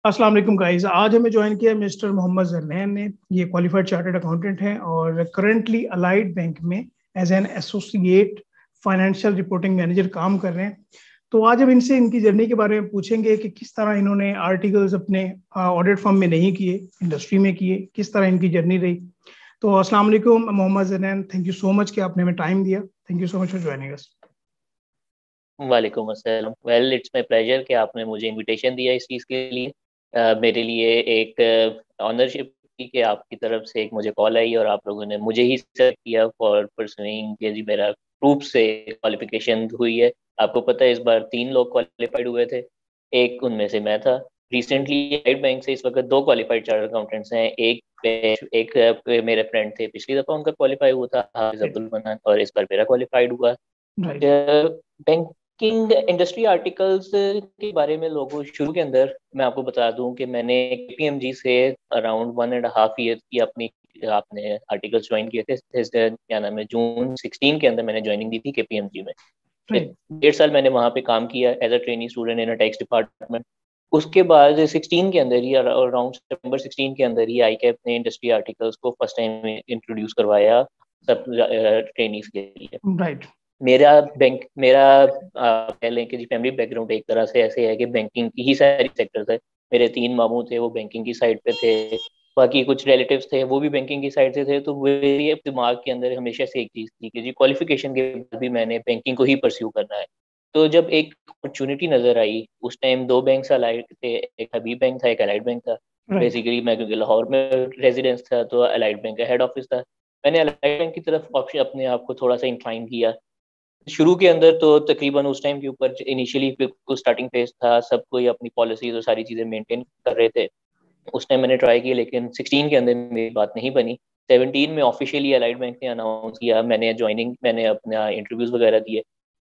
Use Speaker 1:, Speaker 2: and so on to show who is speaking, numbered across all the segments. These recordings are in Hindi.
Speaker 1: अस्सलाम वालेकुम गाइस। आज हमें ज्वाइन किया मिस्टर मोहम्मद जरनैन ने। ये क्वालिफाइड चार्टर्ड अकाउंटेंट हैं और करंटली अलाइड बैंक में as an associate financial reporting manager काम कर रहे हैं। तो आज हम इनसे इनकी जर्नी के बारे में पूछेंगे कि किस तरह इन्होंने आर्टिकल्स अपने ऑडिट फर्म में नहीं किए, इंडस्ट्री में किए, किस तरह इनकी जर्नी रही। तो अस्सलाम वालेकुम Mohammed Jarnain, thank you so much कि आपने हमें टाइम दिया। Thank you so much for joining us.
Speaker 2: वालेकुम अस्सलाम। वेल, इट्स माय प्लेजर कि आपने मुझे इनविटेशन दिया इस चीज़ के लिए। मेरे लिए एक ऑनरशिप थी कि आपकी तरफ से एक मुझे कॉल आई और आप लोगों ने मुझे ही सेलेक्ट किया फॉर परसुइंग कि जी मेरा ग्रुप से क्वालिफिकेशन हुई है। आपको पता है इस बार 3 लोग क्वालिफाइड हुए थे, एक उनमें से मैं था। रिसेंटली स्टेट बैंक से इस वक्त 2 क्वालिफाइड चार्टर्ड अकाउंटेंट्स हैं। एक मेरे फ्रेंड थे, पिछली दफ़ा उनका क्वालिफाई हुआ था हाफिज अब्दुल मन्नान, और इस बार मेरा क्वालिफाइड हुआ।
Speaker 1: राइट।
Speaker 2: बैंकिंग इंडस्ट्री आर्टिकल्स के बारे में लोगों शुरू के अंदर मैं आपको बता दूं कि मैंने केपीएमजी से अराउंड 1.5 ईयर की अपनी आपने आर्टिकल्स ज्वाइन किए थे। क्या नाम है, जून 16 के अंदर मैंने ज्वाइनिंग दी थी केपीएमजी में।
Speaker 1: राइट।
Speaker 2: 1.5 साल मैंने वहाँ पे काम किया as a trainee student in a tax department. उसके बाद 16 के अंदर ही अराउंड सितंबर 16 के अंदर ही आई कैप ने इंडस्ट्री आर्टिकल्स को फर्स्ट टाइम इंट्रोड्यूस करवाया सब ट्रेनीज के लिए।
Speaker 1: राइट।
Speaker 2: मेरा कह लें कि जी फैमिली बैकग्राउंड एक तरह से ऐसे है कि बैंकिंग की ही सारी सेक्टर है। मेरे 3 मामू थे, वो बैंकिंग की साइड पे थे। बाकी कुछ रिलेटिव्स थे, वो भी बैंकिंग की साइड से थे। तो मेरे दिमाग के अंदर हमेशा से एक चीज़ थी कि जी क्वालिफिकेशन के बाद भी मैंने बैंकिंग को ही परस्यू करना है। तो जब एक अपॉर्चुनिटी नजर आई, उस टाइम 2 बैंक अलाइड थे, एक हबीब बैंक था, एक अलाइड बैंक था।
Speaker 1: राइट।
Speaker 2: बेसिकली मैं क्योंकि लाहौर में रेजिडेंस था तो अलाइड बैंक का हेड ऑफिस था। मैंने अलाइड बैंक की तरफ ऑप्शन अपने आप को थोड़ा सा इंक्लाइन किया। शुरू के अंदर तो तकरीबन उस टाइम के ऊपर इनिशियली बिल्कुल स्टार्टिंग फेज था, सब कोई अपनी पॉलिसीज और सारी चीज़ें मेंटेन कर रहे थे। उस टाइम मैंने ट्राई किया, लेकिन 16 के अंदर मेरी बात नहीं बनी। 17 में ऑफिशियली अलाइड बैंक ने अनाउंस किया, मैंने अपना इंटरव्यूज वगैरह दिए।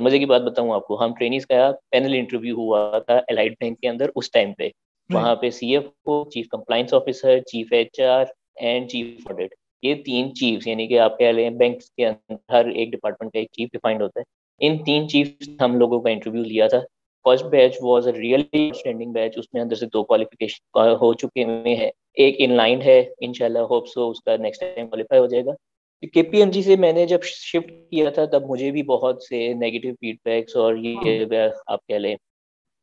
Speaker 2: मजे की बात बताऊं आपको, हम ट्रेनीज का पैनल इंटरव्यू हुआ था अलाइड बैंक के अंदर उस टाइम पे। वहाँ
Speaker 1: राइट।
Speaker 2: पे CFO, chief compliance officer, chief HR and chief audit, ये 3 चीफ्स, यानी कि आप कह लें बैंक के अंदर हर एक डिपार्टमेंट का एक चीफ डिफाइंड होता है। इन 3 चीफ्स हम लोगों का इंटरव्यू लिया था। First batch was a really outstanding batch, उसमें अंदर से 2 क्वालिफिकेशन हो चुके हुए हैं। एक इनलाइन है, इंशाल्लाह होप सो उसका नेक्स्ट टाइम क्वालिफाई हो जाएगा। केपीएमजी से मैंने जब शिफ्ट किया था तब मुझे भी बहुत से नेगेटिव फीडबैक्स और ये आप कह लें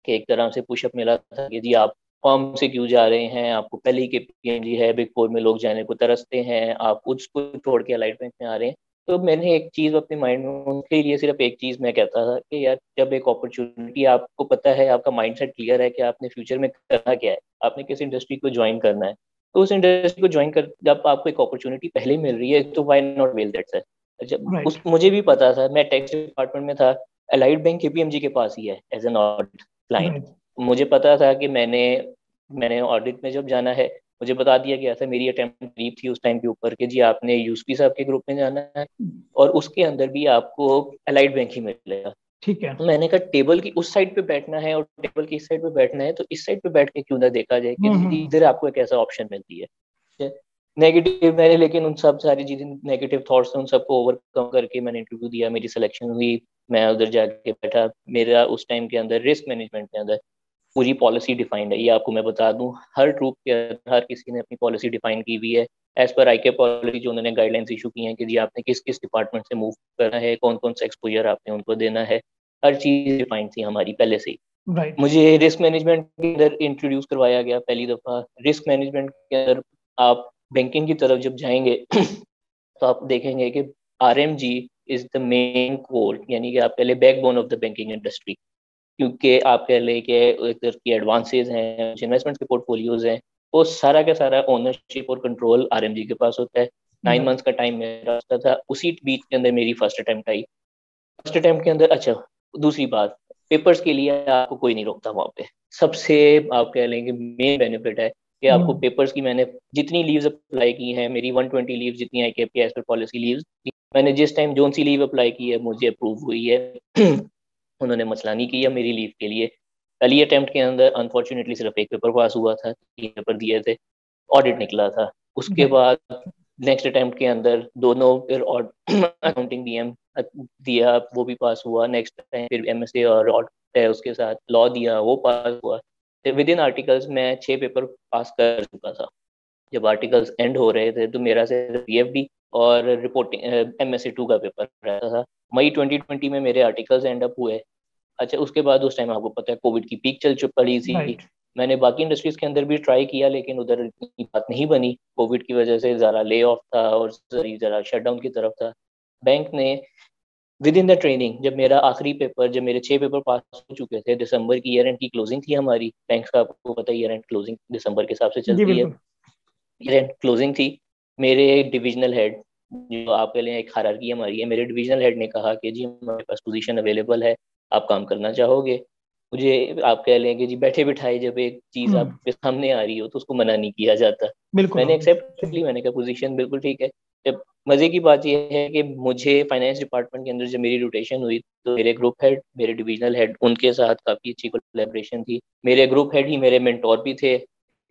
Speaker 2: कि एक तरह से पुशअप मिला था कि जी आप फॉर्म से क्यों जा रहे हैं, आपको पहले ही केपीएमजी है, बिग फोर में लोग जाने को तरसते हैं, आप उसको छोड़ के अलाइट बैंक में आ रहे हैं। तो मैंने एक चीज अपने माइंड में, उनके लिए सिर्फ एक चीज मैं कहता था कि यार जब एक अपॉर्चुनिटी आपको पता है, आपका माइंडसेट क्लियर है कि आपने फ्यूचर में करना क्या है, आपने किस इंडस्ट्री को ज्वाइन करना है, तो उस इंडस्ट्री को ज्वाइन कर जब आपको एक अपॉर्चुनिटी पहले मिल रही है तो why not well that sir. जब
Speaker 1: राइट।
Speaker 2: उस मुझे भी पता था, मैं टैक्स डिपार्टमेंट में था, अलाइड बैंक केपीएमजी के पास ही है as an audit client.
Speaker 1: Right.
Speaker 2: मुझे पता था कि मैंने ऑडिट में जब जाना है, मुझे बता दिया गया था, मेरी अटेम्प्ट करीब थी उस टाइम के ऊपर कि जी आपने यूसपी साहब के ग्रुप में जाना है और उसके अंदर भी आपको अलाइड बैंक ही मिलेगा।
Speaker 1: ठीक है।
Speaker 2: तो मैंने कहा टेबल की उस साइड पे बैठना है और टेबल की इस साइड पे बैठना है, तो इस साइड पे बैठ के क्यों ना देखा जाए कि जी इधर आपको एक ऐसा ऑप्शन मिलती है। नेगेटिव मैंने, लेकिन उन सब सारी चीजें, नेगेटिव थॉट्स थे, उन सबको ओवरकम करके मैंने इंटरव्यू दिया, मेरी सिलेक्शन हुई। मैं उधर जाके बैठा। मेरा उस टाइम के अंदर रिस्क मैनेजमेंट के अंदर पूरी पॉलिसी डिफाइंड है, ये आपको मैं बता दूं। हर ट्रूप के अंदर हर किसी ने अपनी पॉलिसी डिफाइन की हुई है एज पर आईके पॉलिसी, जो उन्होंने गाइडलाइंस इशू की हैं कि जी आपने किस किस डिपार्टमेंट से मूव करना है, कौन कौन सा एक्सपोजर आपने उनको देना है। हर चीज डिफाइंड थी हमारी पहले से ही।
Speaker 1: राइट।
Speaker 2: मुझे रिस्क मैनेजमेंट के अंदर इंट्रोड्यूस करवाया गया पहली दफा। रिस्क मैनेजमेंट के अंदर आप बैंकिंग की तरफ जब जाएंगे तो आप देखेंगे कि RMG is the main core, यानी कि आप पहले backbone of the banking industry. क्योंकि आप कह लें कि इधर की एडवांसेज हैं, इन्वेस्टमेंट के पोर्टफोलियोज हैं, वो सारा का सारा ओनरशिप और कंट्रोल आरएमजी के पास होता है। 9 मंथ्स का टाइम मेरा होता था, उसी बीच के अंदर मेरी फर्स्ट अटेम्प्ट आई। फर्स्ट अटेम्प्ट के अंदर, अच्छा, दूसरी बात, पेपर्स के लिए आपको कोई नहीं रोकता वहाँ पे। सबसे आप कह लेंगे मेन बेनिफिट है कि आपको पेपर्स की, मैंने जितनी लीव्स अप्लाई की हैं, मेरी 120 लीव जितनी आई के पी एज पर पॉलिसी लीव्स, मैंने जिस टाइम जोन सी लीव अप्लाई की है मुझे अप्रूव हुई है। उन्होंने मसला नहीं किया मेरी लीव के लिए। पहली अटेम्प्ट के अंदर अनफॉर्चुनेटली सिर्फ एक पेपर पास हुआ था, 3 पेपर दिए थे, ऑडिट निकला था। उसके
Speaker 1: राइट।
Speaker 2: बाद नेक्स्ट अटेम्प्ट के अंदर दोनों फिर अकाउंटिंग डीएम दिया, वो भी पास हुआ। नेक्स्ट टाइम फिर एमएसए और ऑडिट है, उसके साथ लॉ दिया, वो पास हुआ। विद इन आर्टिकल्स मैं 6 पेपर पास कर चुका था। जब आर्टिकल्स एंड हो रहे थे तो मेरा सिर्फ पीएफडी और रिपोर्टिंग MSc 2 का पेपर रहता था। मई 2020 में मेरे आर्टिकल्स एंड अप हुए। अच्छा, उसके बाद उस टाइम आपको पता है कोविड की पीक चल चुक पड़ी थी।
Speaker 1: राइट।
Speaker 2: मैंने बाकी इंडस्ट्रीज के अंदर भी ट्राई किया, लेकिन उधर इतनी बात नहीं बनी। कोविड की वजह से ज़रा ले ऑफ था और ज़रा शटडाउन की तरफ था। बैंक ने विद इन द ट्रेनिंग, जब मेरा आखिरी पेपर, जब मेरे 6 पेपर पास हो चुके थे, दिसंबर की ईयर एंड की क्लोजिंग थी हमारी बैंक का, आपको पता है ईयर एंड क्लोजिंग दिसंबर के हिसाब से
Speaker 1: जी
Speaker 2: चलती है।
Speaker 1: बिल्कुल।
Speaker 2: ईयर एंड क्लोजिंग थी। मेरे डिविजनल हेड, जो आपके लिए एक हायरार्की हमारी है, मेरे डिविजनल हेड ने कहा कि जी हमारे पास पोजीशन अवेलेबल है, आप काम करना चाहोगे? मुझे आप कह लें कि जी बैठे बिठाए जब एक चीज़
Speaker 1: हम्म।
Speaker 2: आपके सामने आ रही हो तो उसको मना नहीं किया जाता।
Speaker 1: बिल्कुल
Speaker 2: मैंने
Speaker 1: ऑब्वियस।
Speaker 2: एक्सेप्ट कर ली, मैंने कहा पोजीशन बिल्कुल ठीक है। जब मजे की बात यह है कि मुझे फाइनेंस डिपार्टमेंट के अंदर जब मेरी रोटेशन हुई तो मेरे ग्रुप हेड, मेरे डिविजनल हेड, उनके साथ काफ़ी अच्छी कोलैबोरेशन थी। मेरे ग्रुप हेड ही मेरे मेंटोर भी थे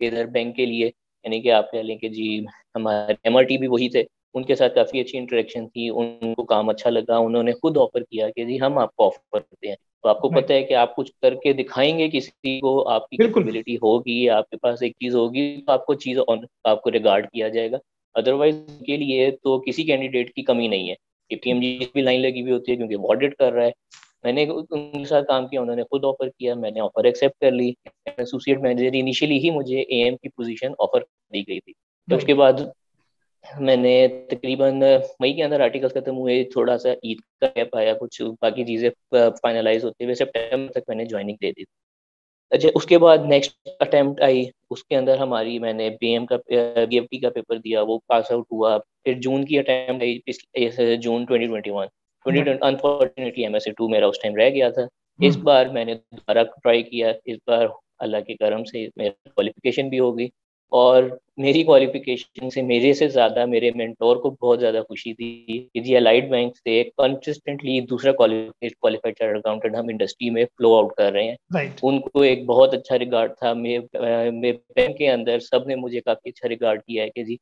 Speaker 2: इधर बैंक के लिए, यानी कि आप कह लें कि जी हमारे MRT भी वही थे। उनके साथ काफ़ी अच्छी इंटरेक्शन थी, उनको काम अच्छा लगा, उन्होंने खुद ऑफर किया कि जी हम आपको ऑफर करते हैं। तो आपको
Speaker 1: राइट।
Speaker 2: पता है कि आप कुछ करके दिखाएंगे किसी को, आपकी
Speaker 1: बिल्कुल।
Speaker 2: कैपेबिलिटी होगी, आपके पास एक चीज़ होगी, तो आपको चीज़ आपको रिगार्ड किया जाएगा। अदरवाइज के लिए तो किसी कैंडिडेट की कमी नहीं है। KPMG भी लाइन लगी हुई होती है क्योंकि वो ऑडिट कर रहा है। मैंने उनके साथ काम किया, उन्होंने खुद ऑफर किया, मैंने ऑफर एक्सेप्ट कर ली। एसोसिएट मैनेजर इनिशियली ही मुझे AM की पोजीशन ऑफर दी गई थी। तो उसके
Speaker 1: राइट।
Speaker 2: बाद मैंने तकरीबन मई के अंदर आर्टिकल्स खत्म हुए, थोड़ा सा ईद का गैप आया, कुछ बाकी चीज़ें फाइनलाइज होते हुए सितंबर तक मैंने ज्वाइनिंग दे दी। अच्छा, उसके बाद नेक्स्ट अटेम्प्ट आई, उसके अंदर हमारी, मैंने BM का BFT का पेपर दिया, वो पास आउट हुआ। फिर जून की अटेम्प्ट आई, जून 2021।
Speaker 1: राइट।
Speaker 2: अनफॉर्चुनेटली MSc 2 मेरा उस टाइम रह गया था। इस
Speaker 1: हम्म।
Speaker 2: बार मैंने दोबारा ट्राई किया। इस बार अल्लाह के करम से मेरी क्वालिफिकेशन भी हो गई। और मेरी क्वालिफिकेशन से, मेरे से ज़्यादा मेरे मेंटोर को बहुत ज़्यादा खुशी थी कि जी अलाइड बैंक से कंसिस्टेंटली दूसरा क्वालिफाइड चार्टर्ड अकाउंटेंट हम इंडस्ट्री में फ्लो आउट कर रहे हैं।
Speaker 1: राइट।
Speaker 2: उनको एक बहुत अच्छा रिगार्ड था। मेरे बैंक के अंदर सब ने मुझे काफ़ी अच्छा रिगार्ड किया है कि जी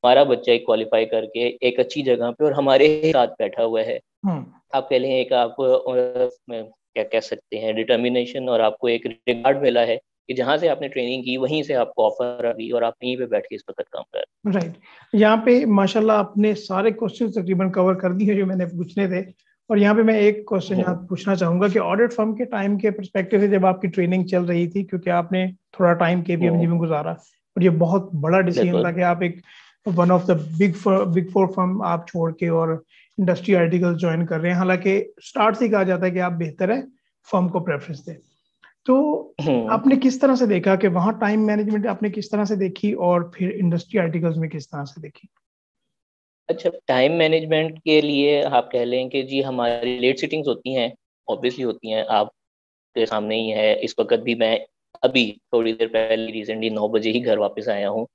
Speaker 2: हमारा बच्चा एक क्वालिफाई करके एक अच्छी जगह पे और हमारे साथ बैठा हुआ है।
Speaker 1: हम्म।
Speaker 2: आप कह लें एक आप क्या कह सकते हैं, डिटर्मिनेशन, और आपको एक रिगार्ड मिला है कि जहाँ से आपने ट्रेनिंग की वहीं से आपको ऑफर आ गई और आप यहीं पे बैठ के इस वक्त काम कर रहे
Speaker 1: राइट। यहाँ पे माशाल्लाह आपने सारे क्वेश्चन तकरीबन कवर कर दिए जो मैंने पूछने थे। और यहाँ पे मैं एक क्वेश्चन
Speaker 2: हैं।
Speaker 1: यहाँ पूछना चाहूंगा कि ऑडिट फर्म के टाइम के परस्पेक्टिव से जब आपकी ट्रेनिंग चल रही थी, क्योंकि आपने थोड़ा टाइम KPMG में गुजारा और ये बहुत बड़ा डिसीजन था
Speaker 2: बिल्कुल।
Speaker 1: कि आप एक one of the big four firm आप छोड़ के और इंडस्ट्री आर्टिकल ज्वाइन कर रहे हैं। हालांकि स्टार्ट से ही कहा जाता है कि आप बेहतर है फर्म को प्रेफरेंस दें। तो
Speaker 2: हम्म।
Speaker 1: आपने किस तरह से देखा कि वहां टाइम मैनेजमेंट आपने किस तरह से देखी और फिर इंडस्ट्री आर्टिकल्स में किस तरह से देखी?
Speaker 2: अच्छा, टाइम मैनेजमेंट के लिए आप कह लें कि जी हमारी लेट सिटिंग्स होती हैं, ऑब्वियसली होती हैं, आपके सामने ही है। इस वक्त भी मैं अभी थोड़ी देर पहले रिसेंटली 9 बजे ही घर वापस आया हूँ।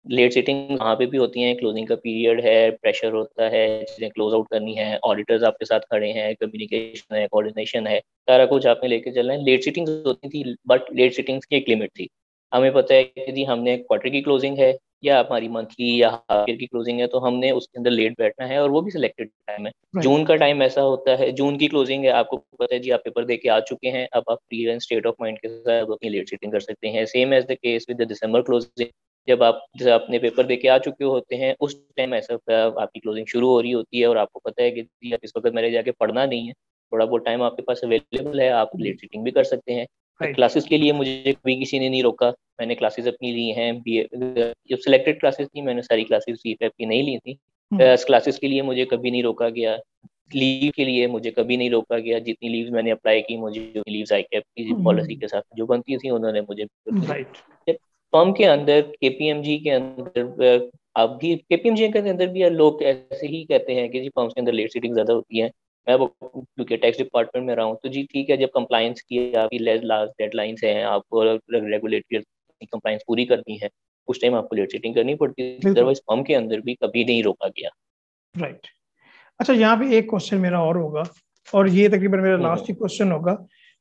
Speaker 2: लेट सिटिंग वहाँ पे भी होती हैं, क्लोजिंग का पीरियड है, प्रेशर होता है, चीज़ें क्लोज आउट करनी है, ऑडिटर्स आपके साथ खड़े हैं, कम्युनिकेशन है, कोऑर्डिनेशन है, सारा कुछ आपने लेके चलना है। लेट सिटिंग्स होती थी, बट लेट सिटिंग्स की एक लिमिट थी। हमें पता है कि जी हमने क्वार्टर की क्लोजिंग है या हमारी मंथली या हाफ ईयर की क्लोजिंग है, तो हमने उसके अंदर लेट बैठना है, और वो भी सिलेक्टेड टाइम है।
Speaker 1: राइट।
Speaker 2: जून का टाइम ऐसा होता है, जून की क्लोजिंग है, आपको पता है जी आप पेपर दे के आ चुके हैं, अब आप free and state of mind के साथ अपनी लेट सीटिंग कर सकते हैं। Same as the case with the December closing, जब अपने पेपर दे के आ चुके होते हैं, उस टाइम ऐसा होता है आपकी क्लोजिंग शुरू हो रही होती है, और आपको पता है कि जी आप इस वक्त मेरे जाके पढ़ना नहीं है, थोड़ा बहुत टाइम आपके पास अवेलेबल है, आप लेट सीटिंग भी कर सकते हैं।
Speaker 1: राइट।
Speaker 2: क्लासेस के लिए मुझे कभी किसी ने नहीं रोका। मैंने क्लासेस अपनी ली हैं, जो सिलेक्टेड क्लासेस थी, मैंने सारी क्लासेस CFAP की नहीं ली थी। क्लासेस के लिए मुझे कभी नहीं रोका गया, लीव के लिए मुझे कभी नहीं रोका गया। जितनी लीव्स मैंने अप्लाई की, मुझे जो लीव्स ICAP की पॉलिसी के साथ जो बनती थी, उन्होंने मुझे
Speaker 1: राइट।
Speaker 2: फर्म के अंदर, KPMG के अंदर, अब भी KPMG के अंदर भी लोग ऐसे ही कहते हैं कि जी फर्म्स के अंदर लेट सीटिंग ज्यादा होती है। मैं वो क्योंकि टैक्स डिपार्टमेंट में रहा हूँ, तो जी ठीक है, जब कंप्लाइंस की आपकी लास्ट डेडलाइंस हैं, आपको रेगुलेटरी कंप्लाइंस पूरी करनी है, उस टाइम आपको लेट सीटिंग करनी पड़ती है।
Speaker 1: बिल्कुल।
Speaker 2: अदरवाइज फर्म के अंदर भी कभी नहीं रोका गया।
Speaker 1: राइट। अच्छा, यहाँ पे एक क्वेश्चन मेरा और होगा और ये तकरीबन मेरा लास्ट ही क्वेश्चन होगा।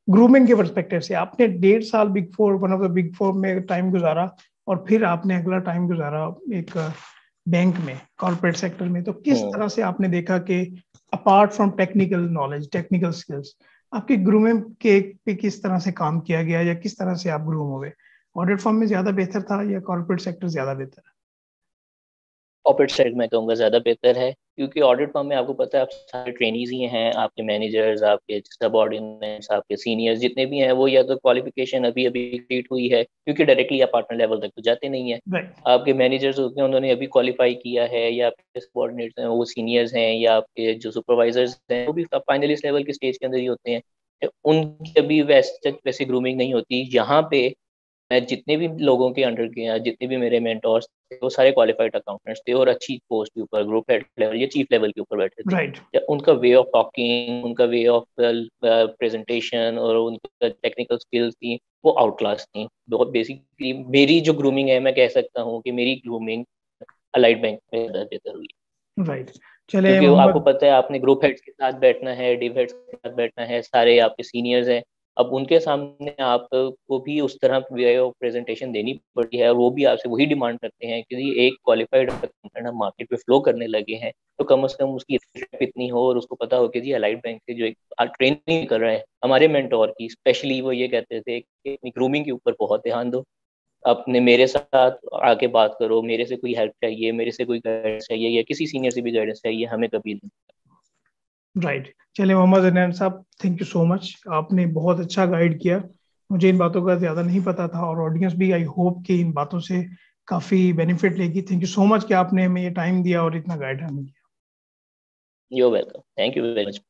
Speaker 1: ग्रूमिंग के परस्पेक्टिव से आपने 1.5 साल big four, one of the big four में टाइम गुजारा और फिर आपने अगला टाइम गुजारा एक बैंक में, कॉर्पोरेट सेक्टर में। तो किस
Speaker 2: हम्म।
Speaker 1: तरह से आपने देखा कि apart from technical knowledge, technical skills, आपके ग्रूमिंग के पे किस तरह से काम किया गया या किस तरह से आप ग्रूम हुए? ऑडिट फर्म में ज्यादा बेहतर था या कॉर्पोरेट सेक्टर ज्यादा बेहतर है?
Speaker 2: कॉर्पोरेट साइड में कहूँगा ज़्यादा बेहतर है, क्योंकि ऑडिट फर्म में आपको पता है आप सारे ट्रेनीज ही हैं, आपके मैनेजर्स, आपके सबऑर्डिनेट्स, आपके सीनियर्स जितने भी हैं वो या तो क्वालिफिकेशन अभी अभी कंप्लीट हुई है, क्योंकि डायरेक्टली आप पार्टनर लेवल तक तो जाते नहीं है।
Speaker 1: राइट।
Speaker 2: आपके मैनेजर्स होते हैं उन्होंने अभी क्वालिफाई किया है, या आपके सबऑर्डिनेट्स हैं वो सीनियर्स हैं, या आपके जो सुपरवाइजर्स हैं वो भी फाइनलिस्ट लेवल के स्टेज के अंदर ही होते हैं। तो उनकी अभी वैसे ग्रूमिंग नहीं होती। यहाँ पे मैं जितने भी लोगों के अंडर गया, जितने भी मेरे मेंटोर्स थे वो सारे क्वालिफाइड अकाउंटेंट्स थे और अच्छी पोस्ट के ऊपर, ग्रुप हेड लेवल या चीफ लेवल के ऊपर बैठे थे।
Speaker 1: राइट।
Speaker 2: या उनका वे ऑफ टॉकिंग, उनका वे ऑफ प्रेजेंटेशन और उनका टेक्निकल स्किल्स थी वो आउट क्लास थी। बहुत बेसिकली मेरी जो ग्रूमिंग है, मैं कह सकता हूँ कि मेरी ग्रूमिंग अलाइड बैंक में ज़्यादा बेहतर हुई,
Speaker 1: राइट। चले
Speaker 2: क्योंकि वो आपको
Speaker 1: मोहम्मद।
Speaker 2: पता है आपने ग्रुप हेड्स के साथ बैठना है, डिव हेड्स के साथ बैठना है, सारे आपके सीनियर्स हैं। अब उनके सामने आपको भी उस तरह वे ऑफ प्रेजेंटेशन देनी पड़ती है, और वो भी आपसे वही डिमांड करते हैं कि एक क्वालिफाइड अकाउंटेंट हम मार्केट पे फ्लो करने लगे हैं, तो कम से कम उसकी इतनी हो और उसको पता हो कि जी अलाइड बैंक से जो एक ट्रेनिंग कर रहे हैं हमारे मेंटोर की, स्पेशली वो ये कहते थे कि ग्रूमिंग के ऊपर बहुत ध्यान दो, अपने मेरे साथ आके बात करो, मेरे से कोई हेल्प चाहिए, मेरे से कोई गाइडेंस चाहिए या किसी सीनियर से भी गाइडेंस चाहिए, हमें कभी नहीं।
Speaker 1: राइट। चलिए मोहम्मद अदनान साहब, थैंक यू सो मच, आपने बहुत अच्छा गाइड किया। मुझे इन बातों का ज्यादा नहीं पता था और ऑडियंस भी आई होप कि इन बातों से काफी बेनिफिट लेगी। थैंक यू सो मच कि आपने हमें ये टाइम दिया और इतना गाइड हमें किया।
Speaker 2: You welcome, thank you very much.